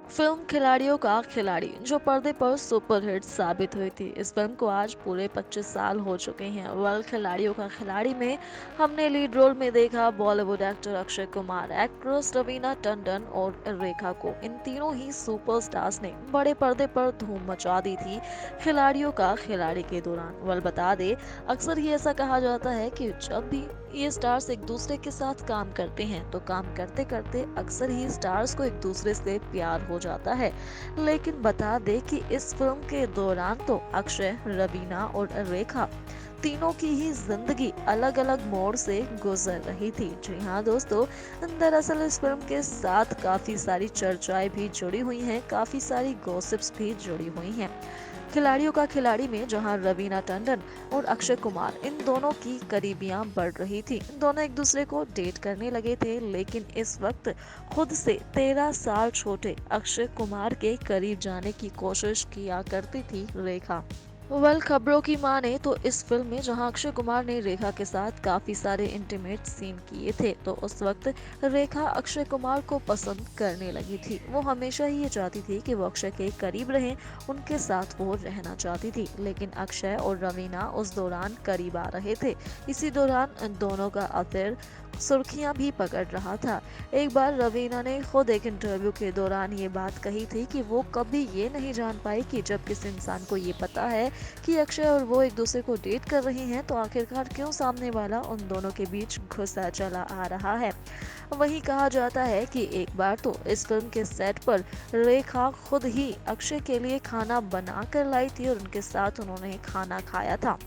Film खिलाड़ियों का खिलाड़ी जो पर्दे पर सुपरहिट साबित हुई थी, इस फिल्म को आज पूरे 25 साल हो चुके हैं। खिलाड़ियों का खिलाड़ी में हमने लीड रोल में देखा बॉलीवुड एक्टर अक्षय कुमार, एक्ट्रेस रवीना टंडन और रेखा को। इन तीनों ही सुपरस्टार्स ने बड़े पर्दे पर धूम मचा दी थी खिलाड़ियों का खिलाड़ी के दौरान। बता दे, अक्सर ही ऐसा कहा जाता है कि जब भी ये स्टार्स एक दूसरे के साथ काम करते हैं तो काम करते करते अक्सर ही स्टार्स को एक दूसरे से प्यार हो जाता है। लेकिन बता दे कि इस फिल्म के दौरान तो अक्षय, रवीना और रेखा तीनों की ही जिंदगी अलग अलग मोड़ से गुजर रही थी। जी हाँ दोस्तों, दरअसल इस फिल्म के साथ काफी सारी चर्चाएं भी जुड़ी हुई हैं, काफी सारी गॉसिप्स भी जुड़ी हुई हैं। खिलाड़ियों का खिलाड़ी में जहां रवीना टंडन और अक्षय कुमार, इन दोनों की करीबियां बढ़ रही थी। दोनों एक दूसरे को डेट करने लगे थे, लेकिन इस वक्त खुद से 13 साल छोटे अक्षय कुमार के करीब जाने की कोशिश किया करती थी रेखा। खबरों की माने तो इस फिल्म में जहां अक्षय कुमार ने रेखा के साथ काफी सारे इंटीमेट सीन किए थे, तो उस वक्त रेखा अक्षय कुमार को पसंद करने लगी थी। वो हमेशा ही ये चाहती थी कि वो अक्षय के करीब रहें, उनके साथ वो रहना चाहती थी। लेकिन अक्षय और रवीना उस दौरान करीब आ रहे थे। इसी दौरान दोनों का अफेयर सुर्खियां भी पकड़ रहा था। एक बार रवीना ने खुद एक इंटरव्यू के दौरान ये बात कही थी कि वो कभी ये नहीं जान पाई कि जब किसी इंसान को ये पता है कि अक्षय और वो एक दूसरे को डेट कर रहे हैं, तो आखिरकार क्यों सामने वाला उन दोनों के बीच घुसा चला आ रहा है। वहीं कहा जाता है कि एक बार तो इस फिल्म के सेट पर रेखा खुद ही अक्षय के लिए खाना बना कर लाई थी और उनके साथ उन्होंने खाना खाया था।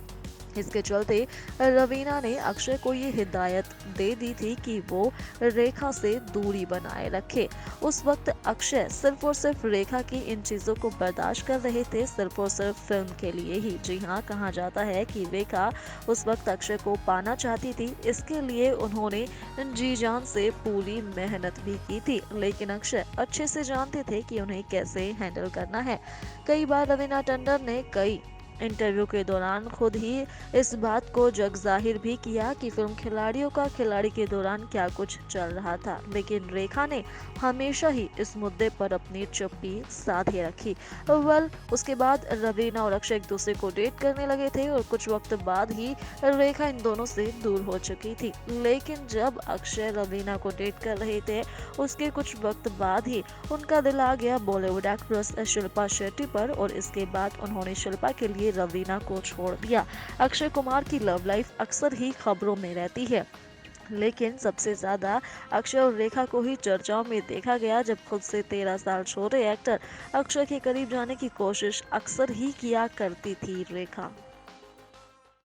इसके चलते रवीना ने अक्षय को ये हिदायत दे दी थी कि वो रेखा से दूरी बनाए रखे। उस वक्त अक्षय सिर्फ और सिर्फ रेखा की इन चीजों को बर्दाश्त कर रहे थे, सिर्फ और सिर्फ फिल्म के लिए ही। जी हाँ, कहा जाता है कि रेखा उस वक्त अक्षय को पाना चाहती थी, इसके लिए उन्होंने जी जान से पूरी मेहनत भी की थी। लेकिन अक्षय अच्छे से जानते थे कि उन्हें कैसे हैंडल करना है। कई बार रवीना टंडन ने कई इंटरव्यू के दौरान खुद ही इस बात को जग जाहिर भी किया कि फिल्म खिलाड़ियों का खिलाड़ी के दौरान क्या कुछ चल रहा था। लेकिन रेखा ने हमेशा ही इस मुद्दे पर अपनी चुप्पी साधे रखी। उसके बाद रवीना और अक्षय एक दूसरे को डेट करने लगे थे और कुछ वक्त बाद ही रेखा इन दोनों से दूर हो चुकी थी। लेकिन जब अक्षय रवीना को डेट कर रहे थे, उसके कुछ वक्त बाद ही उनका दिल आ गया बॉलीवुड एक्ट्रेस शिल्पा शेट्टी पर और इसके बाद उन्होंने शिल्पा के लिए रवीना को छोड़ दिया। अक्षय कुमार की लव लाइफ अक्सर ही खबरों में रहती है, लेकिन सबसे ज्यादा अक्षय और रेखा को ही चर्चाओं में देखा गया, जब खुद से 13 साल छोटे एक्टर अक्षय के करीब जाने की कोशिश अक्सर ही किया करती थी रेखा।